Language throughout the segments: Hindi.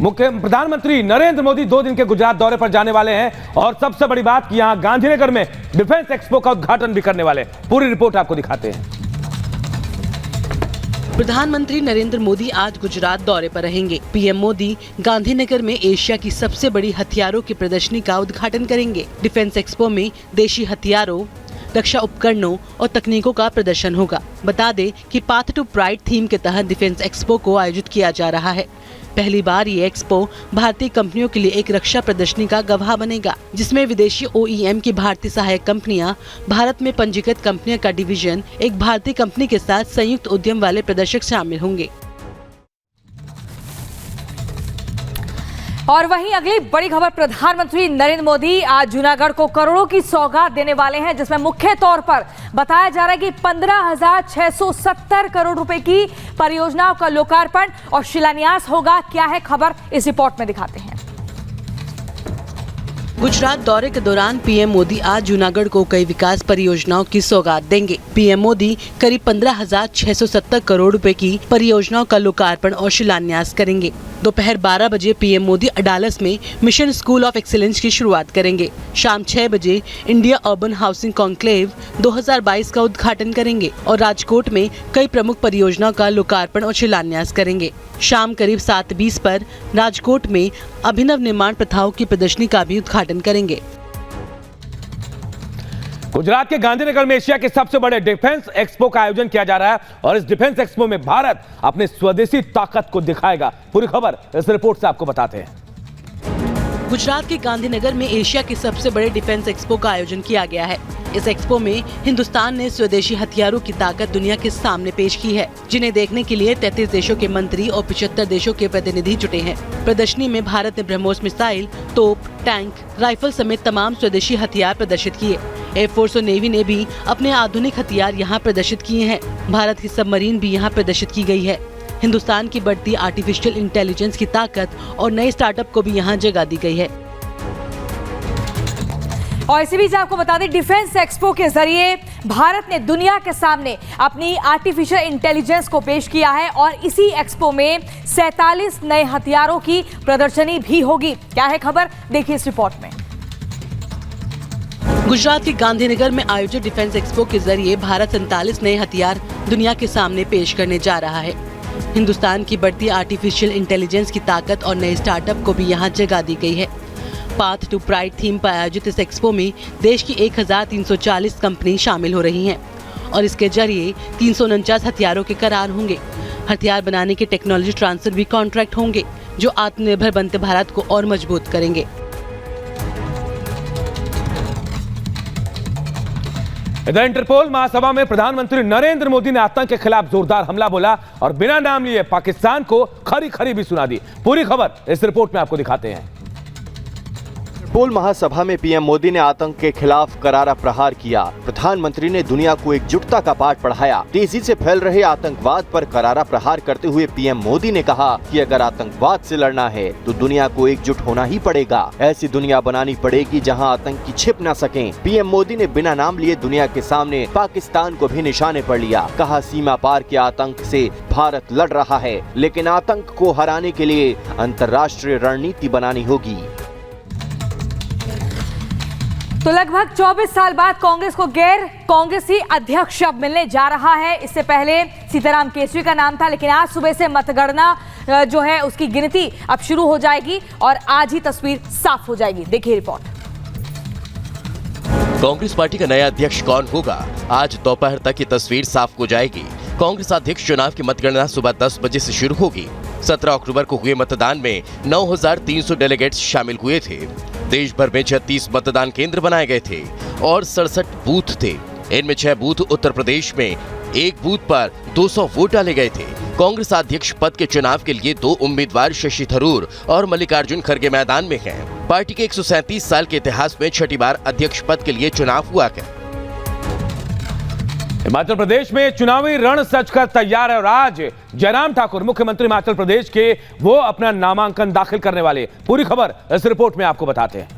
प्रधानमंत्री नरेंद्र मोदी 2 दिन के गुजरात दौरे पर जाने वाले हैं और सबसे बड़ी बात कि यहां गांधीनगर में डिफेंस एक्सपो का उद्घाटन भी करने वाले हैं। पूरी रिपोर्ट आपको दिखाते हैं। प्रधानमंत्री नरेंद्र मोदी आज गुजरात दौरे पर रहेंगे। पीएम मोदी गांधीनगर में एशिया की सबसे बड़ी हथियारों की प्रदर्शनी का उद्घाटन करेंगे। डिफेंस एक्सपो में देशी हथियारों, रक्षा उपकरणों और तकनीकों का प्रदर्शन होगा। बता दें कि पाथ टू प्राइड थीम के तहत डिफेंस एक्सपो को आयोजित किया जा रहा है। पहली बार ये एक्सपो भारतीय कंपनियों के लिए एक रक्षा प्रदर्शनी का गवाह बनेगा, जिसमें विदेशी OEM की भारतीय सहायक कंपनियां, भारत में पंजीकृत कंपनियों का डिवीजन, एक भारतीय कंपनी के साथ संयुक्त उद्यम वाले प्रदर्शक शामिल होंगे। और वहीं अगली बड़ी खबर, प्रधानमंत्री नरेंद्र मोदी आज जूनागढ़ को करोड़ों की सौगात देने वाले हैं, जिसमें मुख्य तौर पर बताया जा रहा है कि 15,670 करोड़ रुपए की परियोजनाओं का लोकार्पण और शिलान्यास होगा। क्या है खबर, इस रिपोर्ट में दिखाते हैं। गुजरात दौरे के दौरान पीएम मोदी आज जूनागढ़ को कई विकास परियोजनाओं की सौगात देंगे। पीएम मोदी करीब 15,670 करोड़ रुपए की परियोजनाओं का लोकार्पण और शिलान्यास करेंगे। दोपहर 12 बजे पीएम मोदी अडालस में मिशन स्कूल ऑफ एक्सीलेंस की शुरुआत करेंगे। शाम 6 बजे इंडिया अर्बन हाउसिंग कॉन्क्लेव 2022 का उद्घाटन करेंगे और राजकोट में कई प्रमुख परियोजनाओं का लोकार्पण और शिलान्यास करेंगे। शाम करीब 7:20 पर राजकोट में अभिनव निर्माण प्रथाओं की प्रदर्शनी का भी उद्घाटन करेंगे। गुजरात के गांधीनगर में एशिया के सबसे बड़े डिफेंस एक्सपो का आयोजन किया जा रहा है और इस डिफेंस एक्सपो में भारत अपने स्वदेशी ताकत को दिखाएगा। पूरी खबर इस रिपोर्ट से आपको बताते हैं। गुजरात के गांधीनगर में एशिया के सबसे बड़े डिफेंस एक्सपो का आयोजन किया गया है। इस एक्सपो में हिंदुस्तान ने स्वदेशी हथियारों की ताकत दुनिया के सामने पेश की है, जिन्हें देखने के लिए 33 देशों के मंत्री और 75 देशों के प्रतिनिधि जुटे हैं। प्रदर्शनी में भारत ने ब्रह्मोस मिसाइल, तोप, टैंक, राइफल समेत तमाम स्वदेशी हथियार प्रदर्शित किए। एयरफोर्स और नेवी ने भी अपने आधुनिक हथियार यहाँ प्रदर्शित किए हैं। भारत की सबमरीन भी यहाँ प्रदर्शित की गई है। हिंदुस्तान की बढ़ती आर्टिफिशियल इंटेलिजेंस की ताकत और नए स्टार्टअप को भी यहाँ जगह दी गई है। और इसी बीच आपको बता दें, डिफेंस एक्सपो के जरिए भारत ने दुनिया के सामने अपनी आर्टिफिशियल इंटेलिजेंस को पेश किया है और इसी एक्सपो में 47 नए हथियारों की प्रदर्शनी भी होगी। क्या है खबर, देखिए इस रिपोर्ट में। गुजरात के गांधीनगर में आयोजित डिफेंस एक्सपो के जरिए भारत 47 नए हथियार दुनिया के सामने पेश करने जा रहा है। हिंदुस्तान की बढ़ती आर्टिफिशियल इंटेलिजेंस की ताकत और नए स्टार्टअप को भी यहाँ जगह दी गई है। पाथ टू प्राइड थीम पर आयोजित इस एक्सपो में देश की 1340 कंपनी शामिल हो रही हैं और इसके जरिए 349 हथियारों के करार होंगे। हथियार बनाने के टेक्नोलॉजी ट्रांसफर भी कॉन्ट्रैक्ट होंगे, जो आत्मनिर्भर बनते भारत को और मजबूत करेंगे। इधर इंटरपोल महासभा में प्रधानमंत्री नरेंद्र मोदी ने आतंक के खिलाफ जोरदार हमला बोला और बिना नाम लिए पाकिस्तान को खरी खरी भी सुना दी। पूरी खबर इस रिपोर्ट में आपको दिखाते हैं। इंटरपोल महासभा में पीएम मोदी ने आतंक के खिलाफ करारा प्रहार किया। प्रधानमंत्री ने दुनिया को एकजुटता का पाठ पढ़ाया। तेजी से फैल रहे आतंकवाद पर करारा प्रहार करते हुए पीएम मोदी ने कहा कि अगर आतंकवाद से लड़ना है तो दुनिया को एकजुट होना ही पड़ेगा। ऐसी दुनिया बनानी पड़ेगी जहां आतंकी छिप न सकें। पीएम मोदी ने बिना नाम लिए दुनिया के सामने पाकिस्तान को भी निशाने पर लिया। कहा, सीमा पार के आतंक से भारत लड़ रहा है, लेकिन आतंक को हराने के लिए अंतर्राष्ट्रीय रणनीति बनानी होगी। तो लगभग 24 साल बाद कांग्रेस को गैर कांग्रेसी अध्यक्ष अब मिलने जा रहा है। इससे पहले सीताराम केसरी का नाम था, लेकिन आज सुबह से मतगणना जो है उसकी गिनती अब शुरू हो जाएगी और आज ही तस्वीर साफ हो जाएगी। देखिए रिपोर्ट। कांग्रेस पार्टी का नया अध्यक्ष कौन होगा, आज दोपहर तक ये तस्वीर साफ हो जाएगी। कांग्रेस अध्यक्ष चुनाव की मतगणना सुबह 10 बजे से शुरू होगी। 17 अक्टूबर को हुए मतदान में 9,300 डेलीगेट्स शामिल हुए थे। देश भर में 36 मतदान केंद्र बनाए गए थे और 67 बूथ थे। इनमें 6 बूथ उत्तर प्रदेश में, 1 बूथ पर 200 वोट डाले गए थे। कांग्रेस अध्यक्ष पद के चुनाव के लिए 2 उम्मीदवार शशि थरूर और मल्लिकार्जुन खड़गे मैदान में हैं। पार्टी के 137 साल के इतिहास में छठी बार अध्यक्ष पद के लिए चुनाव हुआ है। हिमाचल प्रदेश में चुनावी रण सजकर तैयार है और आज जयराम ठाकुर मुख्यमंत्री हिमाचल प्रदेश के वो अपना नामांकन दाखिल करने वाले। पूरी खबर इस रिपोर्ट में आपको बताते हैं।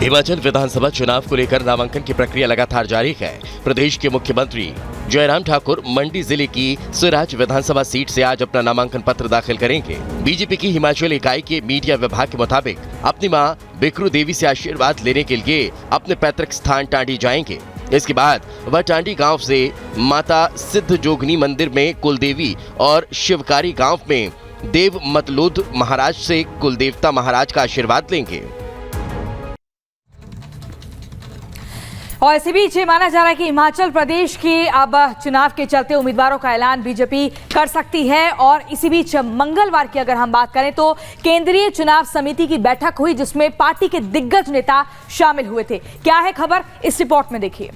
हिमाचल विधानसभा चुनाव को लेकर नामांकन की प्रक्रिया लगातार जारी है। प्रदेश के मुख्यमंत्री जयराम ठाकुर मंडी जिले की सिराज विधानसभा सीट से आज अपना नामांकन पत्र दाखिल करेंगे। बीजेपी की हिमाचल इकाई के मीडिया विभाग के मुताबिक अपनी मां बिकरू देवी से आशीर्वाद लेने के लिए अपने पैतृक स्थान टांडी जाएंगे। इसके बाद वह टांडी गांव से माता सिद्ध जोगनी मंदिर में कुलदेवी और शिवकारी गांव में देव मतलूद महाराज से कुलदेवता महाराज का आशीर्वाद लेंगे। और इसी बीच ये माना जा रहा है कि हिमाचल प्रदेश के अब चुनाव के चलते उम्मीदवारों का ऐलान बीजेपी कर सकती है। और इसी बीच मंगलवार की अगर हम बात करें तो केंद्रीय चुनाव समिति की बैठक हुई जिसमें पार्टी के दिग्गज नेता शामिल हुए थे। क्या है खबर, इस रिपोर्ट में देखिए।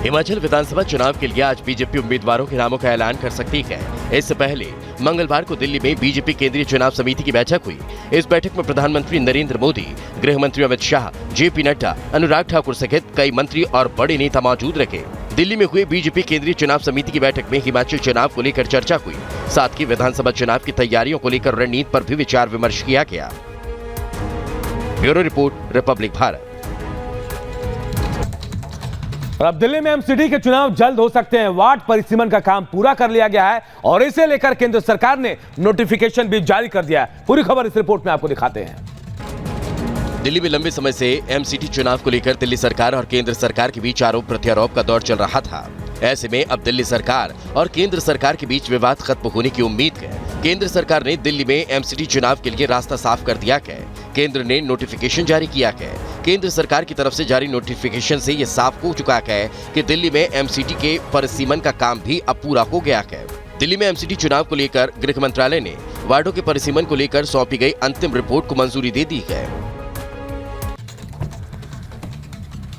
हिमाचल विधानसभा चुनाव के लिए आज बीजेपी उम्मीदवारों के नामों का ऐलान कर सकती है। इससे पहले मंगलवार को दिल्ली में बीजेपी केंद्रीय चुनाव समिति की बैठक हुई। इस बैठक में प्रधानमंत्री नरेंद्र मोदी, गृह मंत्री अमित शाह, जेपी नड्डा, अनुराग ठाकुर सहित कई मंत्री और बड़े नेता मौजूद रहे। दिल्ली में हुए बीजेपी केंद्रीय चुनाव समिति की बैठक में हिमाचल चुनाव को लेकर चर्चा हुई। साथ ही विधानसभा चुनाव की तैयारियों को लेकर रणनीति पर भी विचार विमर्श किया गया। Bureau report, Republic Bharat. और अब दिल्ली में एमसीडी के चुनाव जल्द हो सकते हैं। वार्ड परिसीमन का काम पूरा कर लिया गया है और इसे लेकर केंद्र सरकार ने नोटिफिकेशन भी जारी कर दिया है। पूरी खबर इस रिपोर्ट में आपको दिखाते हैं। दिल्ली में लंबे समय से एमसीडी चुनाव को लेकर दिल्ली सरकार और केंद्र सरकार के बीच आरोप प्रत्यारोप का दौर चल रहा था। ऐसे में अब दिल्ली सरकार और केंद्र सरकार के बीच विवाद खत्म होने की उम्मीद है। केंद्र सरकार ने दिल्ली में एमसीडी चुनाव के लिए रास्ता साफ कर दिया है। केंद्र ने नोटिफिकेशन जारी किया है। केंद्र सरकार की तरफ से जारी नोटिफिकेशन से ये साफ हो चुका है कि दिल्ली में एमसीडी के परिसीमन का काम भी अब पूरा हो गया है। दिल्ली में एमसीडी चुनाव को लेकर गृह मंत्रालय ने वार्डों के परिसीमन को लेकर सौंपी गई अंतिम रिपोर्ट को मंजूरी दे दी है।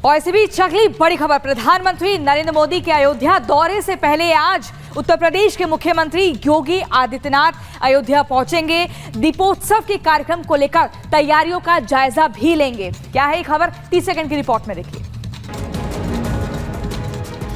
और इसी बीच अगली बड़ी खबर, प्रधानमंत्री नरेंद्र मोदी के अयोध्या दौरे से पहले आज उत्तर प्रदेश के मुख्यमंत्री योगी आदित्यनाथ अयोध्या पहुंचेंगे। दीपोत्सव के कार्यक्रम को लेकर तैयारियों का जायजा भी लेंगे। क्या है ये खबर, 30 सेकंड की रिपोर्ट में देखिए।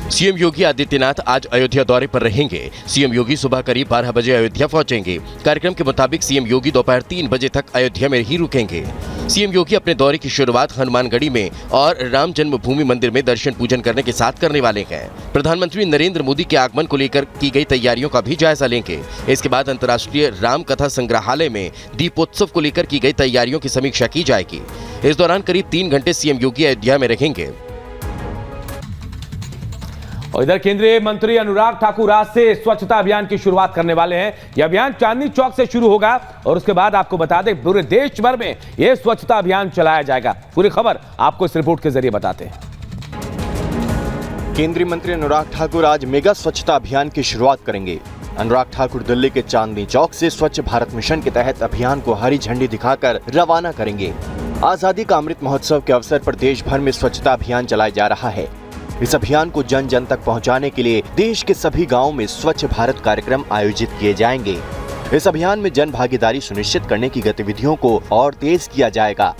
सीएम योगी आदित्यनाथ आज अयोध्या दौरे पर रहेंगे। सीएम योगी सुबह करीब 12 बजे अयोध्या पहुंचेंगे। कार्यक्रम के मुताबिक सीएम योगी दोपहर 3 बजे तक अयोध्या में ही रुकेंगे। सीएम योगी अपने दौरे की शुरुआत हनुमानगढ़ी में और राम जन्मभूमि मंदिर में दर्शन पूजन करने के साथ करने वाले हैं। प्रधानमंत्री नरेंद्र मोदी के आगमन को लेकर की गई तैयारियों का भी जायजा लेंगे। इसके बाद अंतर्राष्ट्रीय राम कथा संग्रहालय में दीपोत्सव को लेकर की गई तैयारियों की समीक्षा की जाएगी। इस दौरान करीब 3 घंटे सीएम योगी अयोध्या में रहेंगे। और इधर केंद्रीय मंत्री अनुराग ठाकुर आज से स्वच्छता अभियान की शुरुआत करने वाले हैं। यह अभियान चांदनी चौक से शुरू होगा और उसके बाद आपको बता दें पूरे देश भर में यह स्वच्छता अभियान चलाया जाएगा। पूरी खबर आपको इस रिपोर्ट के जरिए बताते हैं। केंद्रीय मंत्री अनुराग ठाकुर आज मेगा स्वच्छता अभियान की शुरुआत करेंगे। अनुराग ठाकुर दिल्ली के चांदनी चौक से स्वच्छ भारत मिशन के तहत अभियान को हरी झंडी दिखाकर रवाना करेंगे। आजादी का अमृत महोत्सव के अवसर पर देश भर में स्वच्छता अभियान चलाया जा रहा है। इस अभियान को जन जन तक पहुंचाने के लिए देश के सभी गांवों में स्वच्छ भारत कार्यक्रम आयोजित किए जाएंगे। इस अभियान में जन भागीदारी सुनिश्चित करने की गतिविधियों को और तेज किया जाएगा।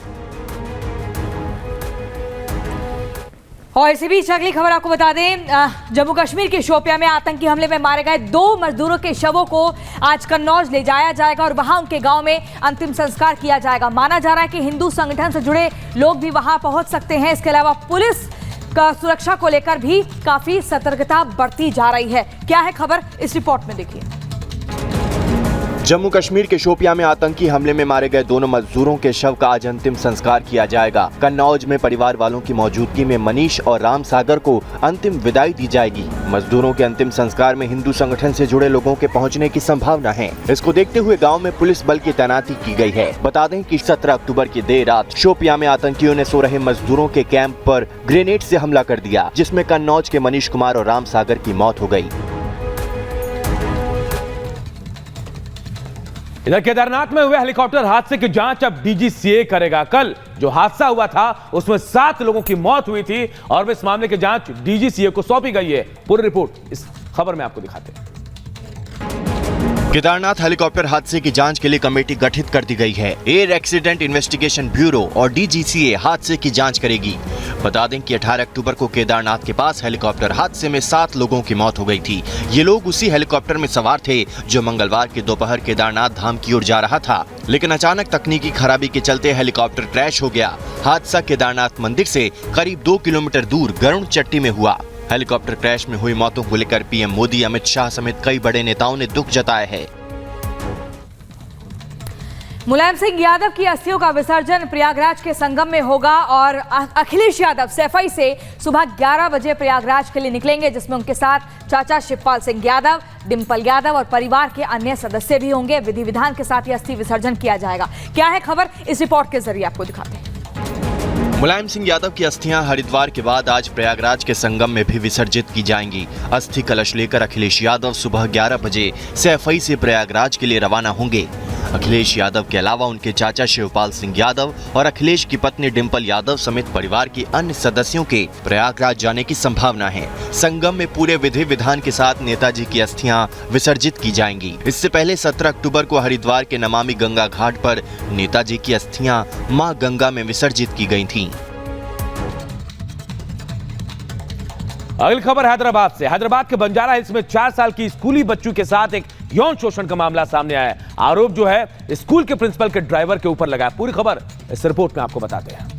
और इसी बीच अगली खबर आपको बता दें, जम्मू कश्मीर के शोपियां में आतंकी हमले में मारे गए 2 मजदूरों के शवों को आज कन्नौज ले जाया जाएगा और वहां उनके गांव में अंतिम संस्कार किया जाएगा। माना जा रहा है कि हिंदू संगठन से जुड़े लोग भी वहां पहुंच सकते हैं। इसके अलावा पुलिस का सुरक्षा को लेकर भी काफी सतर्कता बरती जा रही है। क्या है खबर, इस रिपोर्ट में देखिए। जम्मू कश्मीर के शोपियां में आतंकी हमले में मारे गए दोनों मजदूरों के शव का आज अंतिम संस्कार किया जाएगा। कन्नौज में परिवार वालों की मौजूदगी में मनीष और राम सागर को अंतिम विदाई दी जाएगी। मजदूरों के अंतिम संस्कार में हिंदू संगठन से जुड़े लोगों के पहुंचने की संभावना है। इसको देखते हुए गांव में पुलिस बल की तैनाती की गई है। बता दें कि 17 अक्टूबर की देर रात शोपियां में आतंकियों ने सो रहे मजदूरों के कैंप पर ग्रेनेड से हमला कर दिया, जिसमें कन्नौज के मनीष कुमार और राम सागर की मौत हो गई। इधर केदारनाथ में हुए हेलीकॉप्टर हादसे की जांच अब डीजीसीए करेगा। कल जो हादसा हुआ था उसमें 7 लोगों की मौत हुई थी और इस मामले की जांच डीजीसीए को सौंपी गई है। पूरी रिपोर्ट इस खबर में आपको दिखाते हैं। केदारनाथ हेलीकॉप्टर हादसे की जांच के लिए कमेटी गठित कर दी गई है। एयर एक्सीडेंट इन्वेस्टिगेशन ब्यूरो और डीजीसीए हादसे की जांच करेगी। बता दें कि 18 अक्टूबर को केदारनाथ के पास हेलीकॉप्टर हादसे में 7 लोगों की मौत हो गई थी। ये लोग उसी हेलीकॉप्टर में सवार थे जो मंगलवार की दोपहर केदारनाथ धाम की ओर जा रहा था, लेकिन अचानक तकनीकी खराबी के चलते हेलीकॉप्टर क्रैश हो गया। हादसा केदारनाथ मंदिर से करीब 2 किलोमीटर दूर गरुड़ चट्टी में हुआ। हेलीकॉप्टर क्रैश में हुई मौतों को लेकर पीएम मोदी, अमित शाह समेत कई बड़े नेताओं ने दुख जताया है। मुलायम सिंह यादव की अस्थियों का विसर्जन प्रयागराज के संगम में होगा और अखिलेश यादव सैफई से सुबह 11 बजे प्रयागराज के लिए निकलेंगे, जिसमें उनके साथ चाचा शिवपाल सिंह यादव, डिंपल यादव और परिवार के अन्य सदस्य भी होंगे। विधि विधान के साथ ये अस्थि विसर्जन किया जाएगा। क्या है खबर, इस रिपोर्ट के जरिए आपको दिखाते हैं। मुलायम सिंह यादव की अस्थियां हरिद्वार के बाद आज प्रयागराज के संगम में भी विसर्जित की जाएंगी। अस्थि कलश लेकर अखिलेश यादव सुबह 11 बजे सैफई से प्रयागराज के लिए रवाना होंगे। अखिलेश यादव के अलावा उनके चाचा शिवपाल सिंह यादव और अखिलेश की पत्नी डिंपल यादव समेत परिवार के अन्य सदस्यों के प्रयागराज जाने की संभावना है। संगम में पूरे विधि विधान के साथ नेताजी की अस्थियां विसर्जित की जाएंगी। इससे पहले 17 अक्टूबर को हरिद्वार के नमामि गंगा घाट पर नेताजी की अस्थियां मां गंगा में विसर्जित की गई थीं। अगली खबर हैदराबाद से। हैदराबाद के बंजारा हिल्स में 4 साल की स्कूली बच्चों के साथ एक यौन शोषण का मामला सामने आया है। आरोप जो है स्कूल के प्रिंसिपल के ड्राइवर के ऊपर लगा है। पूरी खबर इस रिपोर्ट में आपको बताते हैं।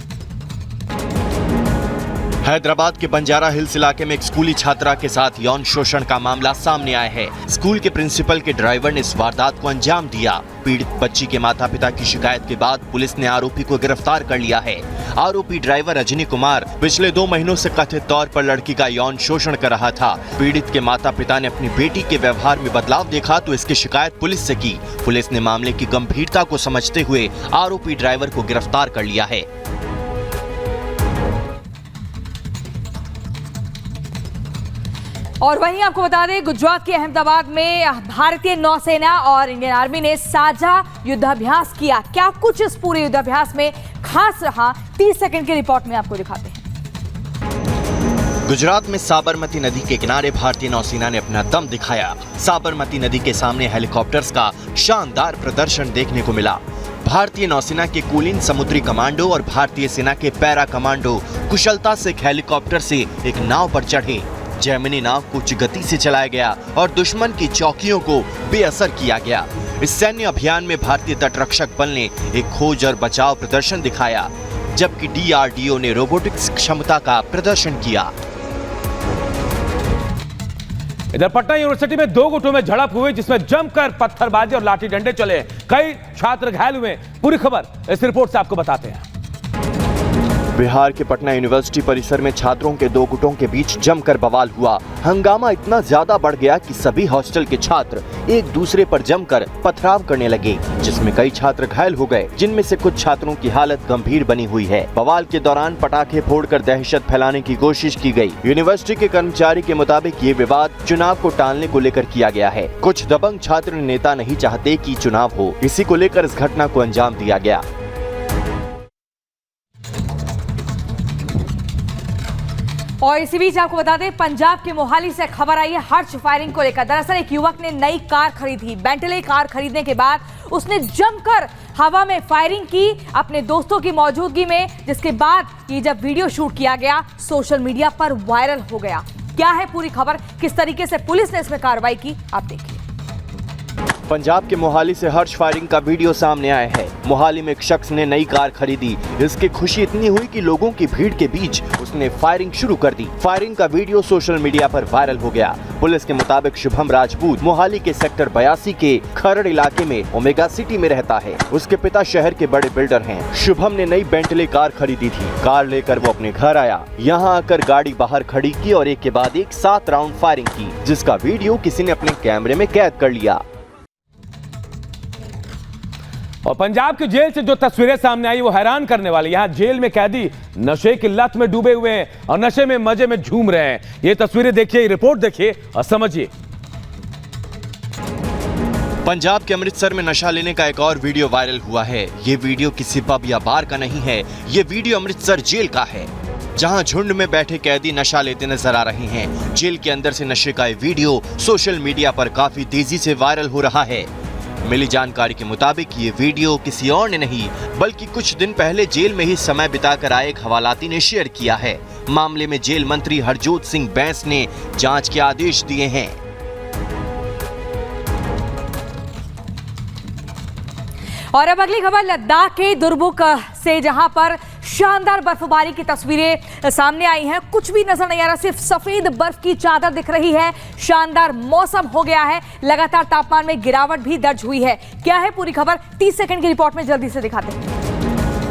हैदराबाद के बंजारा हिल्स इलाके में एक स्कूली छात्रा के साथ यौन शोषण का मामला सामने आया है। स्कूल के प्रिंसिपल के ड्राइवर ने इस वारदात को अंजाम दिया। पीड़ित बच्ची के माता-पिता की शिकायत के बाद पुलिस ने आरोपी को गिरफ्तार कर लिया है। आरोपी ड्राइवर रजनी कुमार पिछले 2 महीनों से कथित तौर पर लड़की का यौन शोषण कर रहा था। पीड़ित के माता-पिता ने अपनी बेटी के व्यवहार में बदलाव देखा तो इसकी शिकायत पुलिस से की। पुलिस ने मामले की गंभीरता को समझते हुए आरोपी ड्राइवर को गिरफ्तार कर लिया है। और वहीं आपको बता दें, गुजरात के अहमदाबाद में भारतीय नौसेना और इंडियन आर्मी ने साझा युद्धाभ्यास किया। क्या कुछ इस पूरे युद्धाभ्यास में खास रहा, 30 सेकंड की रिपोर्ट में आपको दिखाते हैं। गुजरात में साबरमती नदी के किनारे भारतीय नौसेना ने अपना दम दिखाया। साबरमती नदी के सामने हेलीकॉप्टर्स का शानदार प्रदर्शन देखने को मिला। भारतीय नौसेना के कुलीन समुद्री कमांडो और भारतीय सेना के पैरा कमांडो कुशलता से एक हेलीकॉप्टर से एक नाव पर चढ़े। जेमिनी नाव को उच्च गति से चलाया गया और दुश्मन की चौकियों को बेअसर किया गया। इस सैन्य अभियान में भारतीय तटरक्षक बल ने एक खोज और बचाव प्रदर्शन दिखाया, जबकि डीआरडीओ ने रोबोटिक्स क्षमता का प्रदर्शन किया। इधर पटना यूनिवर्सिटी में 2 गुटों में झड़प हुई, जिसमें जमकर पत्थरबाजी और लाठी डंडे चले। कई छात्र घायल हुए। पूरी खबर इस रिपोर्ट से आपको बताते हैं। बिहार के पटना यूनिवर्सिटी परिसर में छात्रों के 2 गुटों के बीच जमकर बवाल हुआ। हंगामा इतना ज्यादा बढ़ गया कि सभी हॉस्टल के छात्र एक दूसरे पर जमकर पथराव करने लगे, जिसमें कई छात्र घायल हो गए, जिनमें से कुछ छात्रों की हालत गंभीर बनी हुई है। बवाल के दौरान पटाखे फोड़कर दहशत फैलाने की कोशिश की गई। यूनिवर्सिटी के कर्मचारी के मुताबिक ये विवाद चुनाव को टालने को लेकर किया गया है। कुछ दबंग छात्र नेता नहीं चाहते कि चुनाव हो, इसी को लेकर इस घटना को अंजाम दिया गया। और इसी बीच आपको बता दें, पंजाब के मोहाली से खबर आई है हर्ष फायरिंग को लेकर। दरअसल एक युवक ने नई कार खरीदी। बेंटले कार खरीदने के बाद उसने जमकर हवा में फायरिंग की अपने दोस्तों की मौजूदगी में, जिसके बाद ये जब वीडियो शूट किया गया सोशल मीडिया पर वायरल हो गया। क्या है पूरी खबर, किस तरीके से पुलिस ने इसमें कार्रवाई की, आप देखिए। पंजाब के मोहाली से हर्ष फायरिंग का वीडियो सामने आया है। मोहाली में एक शख्स ने नई कार खरीदी। इसकी खुशी इतनी हुई कि लोगों की भीड़ के बीच उसने फायरिंग शुरू कर दी। फायरिंग का वीडियो सोशल मीडिया पर वायरल हो गया। पुलिस के मुताबिक शुभम राजपूत मोहाली के सेक्टर 82 के खरड़ इलाके में ओमेगा सिटी में रहता है। उसके पिता शहर के बड़े बिल्डर हैं। शुभम ने नई बेंटले कार खरीदी थी। कार लेकर वो अपने घर आया। यहाँ आकर गाड़ी बाहर खड़ी की और एक के बाद एक 7 राउंड फायरिंग की, जिसका वीडियो किसी ने अपने कैमरे में कैद कर लिया। और पंजाब की जेल से जो तस्वीरें सामने आई वो हैरान करने वाली। यहां जेल में कैदी नशे की लत में डूबे हुए हैं और नशे में मजे में झूम रहे हैं। ये तस्वीरें देखिए, रिपोर्ट देखिए और समझिए। पंजाब के अमृतसर में नशा लेने का एक और वीडियो वायरल हुआ है। ये वीडियो किसी पब या बार का नहीं है, ये वीडियो अमृतसर जेल का है। जहां झुंड में बैठे कैदी नशा लेते नजर आ रहे हैं। जेल के अंदर से नशे का ये वीडियो सोशल मीडिया पर काफी तेजी से वायरल हो रहा है। मिली जानकारी के मुताबिक ये वीडियो किसी और ने नहीं बल्कि कुछ दिन पहले जेल में ही समय बिताकर आए एक हवालाती ने शेयर किया है। मामले में जेल मंत्री हरजोत सिंह बैंस ने जांच के आदेश दिए हैं। और अब अगली खबर लद्दाख के दुर्मुख से, जहां पर शानदार बर्फबारी की तस्वीरें सामने आई हैं। कुछ भी नजर नहीं आ रहा, सिर्फ सफेद बर्फ की चादर दिख रही है। शानदार मौसम हो गया है, लगातार तापमान में गिरावट भी दर्ज हुई है। क्या है पूरी खबर, 30 सेकंड की रिपोर्ट में जल्दी से दिखाते हैं।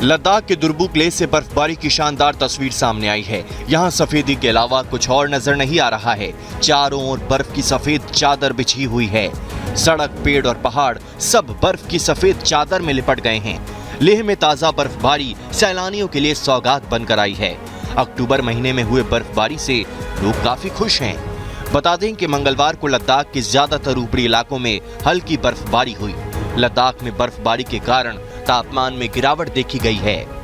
लद्दाख के दुर्बुक लेह से बर्फबारी की शानदार तस्वीर सामने आई है। यहाँ सफेदी के अलावा कुछ और नजर नहीं आ रहा है। चारों ओर बर्फ की सफेद चादर बिछी हुई है। सड़क, पेड़ और पहाड़ सब बर्फ की सफेद चादर में लिपट गए हैं। लेह में ताजा बर्फबारी सैलानियों के लिए सौगात बनकर आई है। अक्टूबर महीने में हुए बर्फबारी से लोग काफी खुश हैं। बता दें कि मंगलवार को लद्दाख के ज्यादातर ऊपरी इलाकों में हल्की बर्फबारी हुई। लद्दाख में बर्फबारी के कारण तापमान में गिरावट देखी गई है।